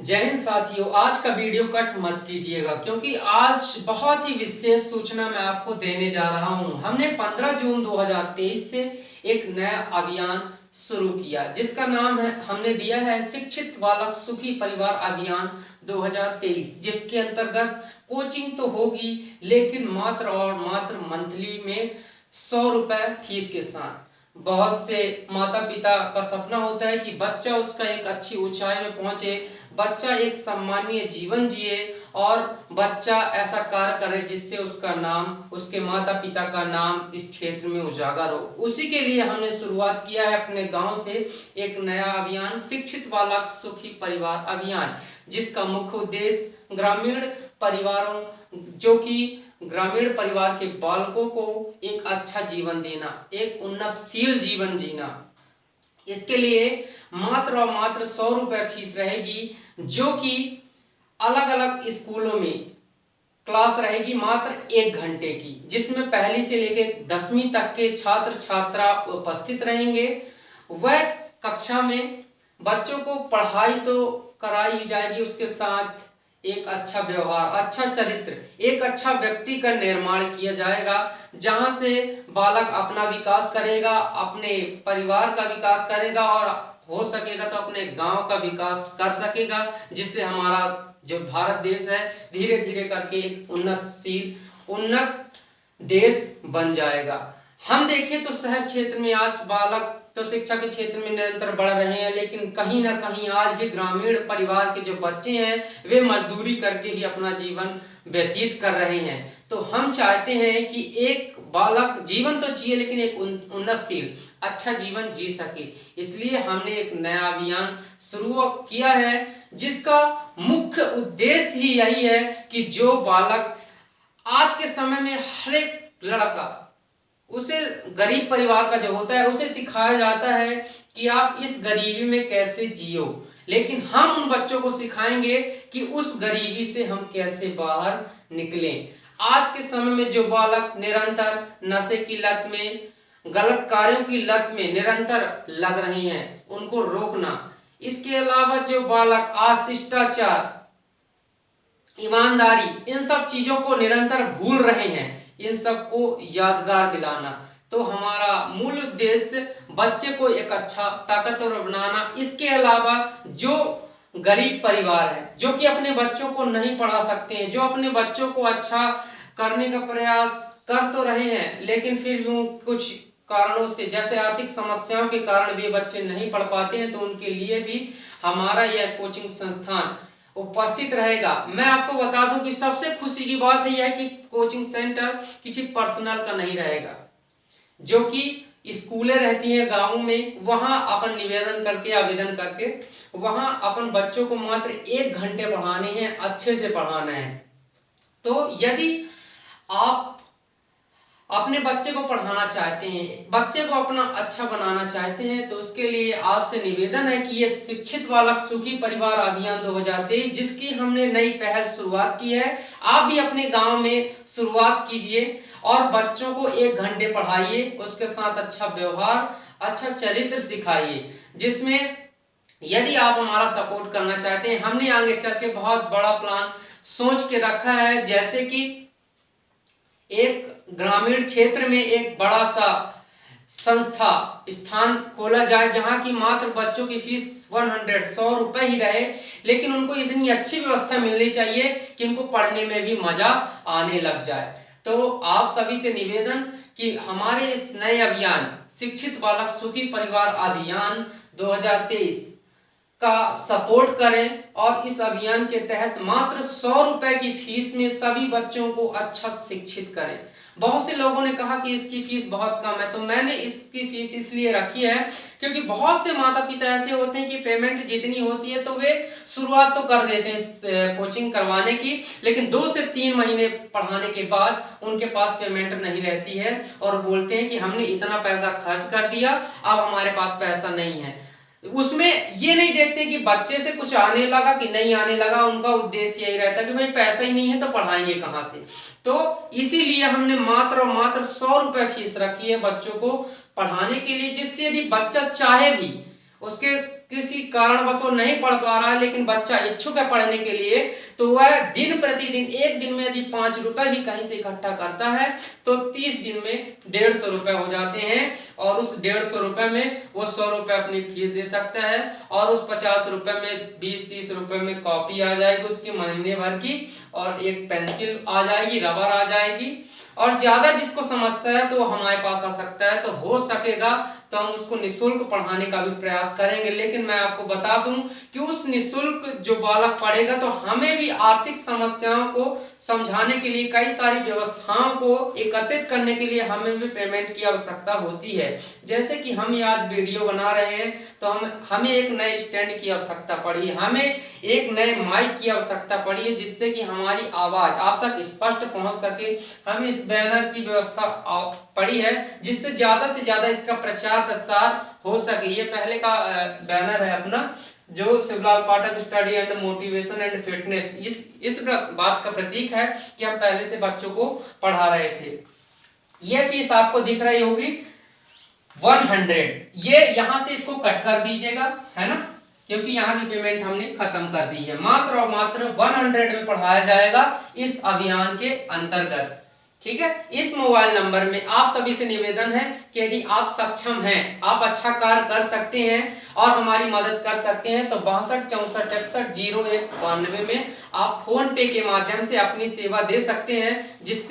जय हिंद साथियों। आज का वीडियो कट मत कीजिएगा क्योंकि आज बहुत ही विशेष सूचना मैं आपको देने जा रहा हूं। हमने 15 जून 2023 से एक नया अभियान शुरू किया जिसका नाम है हमने दिया है शिक्षित बालक सुखी परिवार अभियान 2023, जिसके अंतर्गत कोचिंग तो होगी लेकिन मात्र और मात्र मंथली में 100 रुपए फीस के साथ। बहुत से माता पिता का सपना होता है कि बच्चा उसका एक अच्छी ऊंचाई में पहुंचे, बच्चा एक सम्मानीय जीवन जिए और बच्चा ऐसा कार्य करे जिससे उसका नाम, उसके माता पिता का नाम इस क्षेत्र में उजागर हो। उसी के लिए हमने शुरुआत किया है अपने गांव से एक नया अभियान शिक्षित बालक सुखी परिवार अभियान, जिसका मुख्य उद्देश्य ग्रामीण परिवारों जो कि ग्रामीण परिवार के बालकों को एक अच्छा जीवन देना, एक उन्नतशील जीवन जीना। इसके लिए मात्र और मात्र 100 रुपए फीस रहेगी, जो कि अलग अलग स्कूलों में क्लास रहेगी मात्र 1 घंटे की, जिसमें पहली से लेकर 10वीं तक के छात्र छात्रा उपस्थित रहेंगे। वह कक्षा में बच्चों को पढ़ाई तो कराई जाएगी, उसके साथ एक अच्छा व्यवहार, अच्छा चरित्र, एक अच्छा व्यक्ति का निर्माण किया जाएगा, जहां से बालक अपना विकास करेगा, अपने परिवार का विकास करेगा और हो सकेगा तो अपने गांव का विकास कर सकेगा, जिससे हमारा जो भारत देश है धीरे धीरे करके एक उन्नतशील उन्नत देश बन जाएगा। हम देखें तो शहर क्षेत्र में आज बालक तो शिक्षा के क्षेत्र में निरंतर बढ़ रहे हैं, लेकिन कहीं ना कहीं आज भी ग्रामीण परिवार के जो बच्चे हैं वे मजदूरी करके ही अपना जीवन व्यतीत कर रहे हैं। तो हम चाहते हैं कि एक बालक जीवन तो जिए लेकिन एक उन्नतशील अच्छा जीवन जी सके। इसलिए हमने एक नया अभियान शुरू किया है जिसका मुख्य उद्देश्य ही यही है कि जो बालक आज के समय में हर एक लड़का, उसे गरीब परिवार का जो होता है उसे सिखाया जाता है कि आप इस गरीबी में कैसे जियो, लेकिन हम उन बच्चों को सिखाएंगे कि उस गरीबी से हम कैसे बाहर निकलें। आज के समय में जो बालक निरंतर नशे की लत में, गलत कार्यों की लत में निरंतर लग रहे हैं, उनको रोकना। इसके अलावा जो बालक आज शिष्टाचार, ईमानदारी, इन सब चीजों को निरंतर भूल रहे हैं, इन सबको यादगार दिलाना। तो हमारा मूल उद्देश्य बच्चे को एक अच्छा ताकतवर बनाना। इसके अलावा जो गरीब परिवार है, जो कि अपने बच्चों को नहीं पढ़ा सकते हैं, जो अपने बच्चों को अच्छा करने का प्रयास कर तो रहे हैं लेकिन फिर यूं कुछ कारणों से, जैसे आर्थिक समस्याओं के कारण भी बच्चे नहीं पढ़ पाते हैं, तो उनके लिए भी हमारा यह कोचिंग संस्थान उपस्थित रहेगा। मैं आपको बता दूं कि सबसे खुशी की बात है यह कि कोचिंग सेंटर किसी पर्सनल का नहीं रहेगा। जो कि स्कूलें रहती हैं गांवों में, वहां अपन निवेदन करके, आवेदन करके वहां अपन बच्चों को मात्र 1 घंटे पढ़ाने हैं, अच्छे से पढ़ाना है। तो यदि आप अपने बच्चे को पढ़ाना चाहते हैं, बच्चे को अपना अच्छा बनाना चाहते हैं, तो उसके लिए आपसे निवेदन है कि ये शिक्षित बालक सुखी परिवार अभियान 2023, जिसकी हमने नई पहल शुरुआत की है, आप भी अपने गांव में शुरुआत कीजिए और बच्चों को 1 घंटे पढ़ाइए, उसके साथ अच्छा व्यवहार, अच्छा चरित्र सिखाइए। जिसमें यदि आप हमारा सपोर्ट करना चाहते हैं, हमने आगे चल के बहुत बड़ा प्लान सोच के रखा है, जैसे कि एक ग्रामीण क्षेत्र में एक बड़ा सा संस्था स्थान खोला जाए, जहां की मात्र बच्चों की फीस 100 रुपए ही रहे, लेकिन उनको इतनी अच्छी व्यवस्था मिलनी चाहिए कि उनको पढ़ने में भी मजा आने लग जाए। तो आप सभी से निवेदन कि हमारे इस नए अभियान शिक्षित बालक सुखी परिवार अभियान 2023 का सपोर्ट करें और इस अभियान के तहत मात्र 100 रुपए की फीस में सभी बच्चों को अच्छा शिक्षित करें। बहुत से लोगों ने कहा कि इसकी फीस बहुत कम है, तो मैंने इसकी फीस इसलिए रखी है क्योंकि बहुत से माता पिता ऐसे होते हैं कि पेमेंट जितनी होती है तो वे शुरुआत तो कर देते हैं कोचिंग करवाने की, लेकिन 2 से 3 महीने पढ़ाने के बाद उनके पास पेमेंट नहीं रहती है और बोलते हैं कि हमने इतना पैसा खर्च कर दिया, अब हमारे पास पैसा नहीं है। उसमें ये नहीं देखते कि बच्चे से कुछ आने लगा कि नहीं आने लगा, उनका उद्देश्य यही रहता है कि भाई पैसा ही नहीं है तो पढ़ाएंगे कहां से। तो इसीलिए हमने मात्र और मात्र 100 रुपए फीस रखी है बच्चों को पढ़ाने के लिए, जिससे यदि बच्चा चाहे भी, उसके किसी कारणवश वो नहीं पढ़ पा रहा है लेकिन बच्चा इच्छुक है पढ़ने के लिए, तो वह दिन प्रतिदिन एक दिन में यदि 5 रुपए भी कहीं से इकट्ठा करता है तो 30 दिन में 150 रुपए हो जाते हैं और उस 150 रुपए में वो 100 रुपए अपनी फीस दे सकता है और उस 50 रुपए में 20-30 रुपए में कॉपी आ जाएगी उसकी महीने भर की और एक पेंसिल आ जाएगी, रबर आ जाएगी। और ज्यादा जिसको समस्या है तो हमारे पास आ सकता है, तो हो सकेगा तो हम उसको निःशुल्क पढ़ाने का भी प्रयास करेंगे। लेकिन मैं आपको बता दूं कि उस निःशुल्क जो बालक पढ़ेगा तो हमें भी आर्थिक समस्याओं को समझाने के लिए, कई सारी व्यवस्थाओं को एकत्रित करने के लिए हमें भी पेमेंट की आवश्यकता होती है। जैसे कि हम ये आज वीडियो बना रहे हैं तो हमें एक नए स्टैंड की आवश्यकता पड़ी है, हमें एक नए माइक की आवश्यकता पड़ी है जिससे कि हमारी आवाज आप तक स्पष्ट पहुंच सके। हमें इस बैनर की व्यवस्था पड़ी है जिससे ज्यादा से ज्यादा इसका प्रचार प्रसार हो सके। ये पहले का बैनर है अपना, जो Shivlal Pathak study and motivation and fitness, इस बात का प्रतीक है कि हम पहले से बच्चों को पढ़ा रहे थे। ये फीस आपको दिख रही होगी 100, ये यहां से इसको कट कर दीजिएगा, है ना, क्योंकि यहाँ की पेमेंट हमने खत्म कर दी है। मात्र और मात्र 100 में पढ़ाया जाएगा इस अभियान के अंतर्गत। ठीक है, इस मोबाइल नंबर में आप सभी से निवेदन है कि यदि आप सक्षम हैं, आप अच्छा कार्य कर सकते हैं और हमारी मदद कर सकते हैं तो 62 64 61 01 92 में आप फोन पे के माध्यम से अपनी सेवा दे सकते हैं, जिससे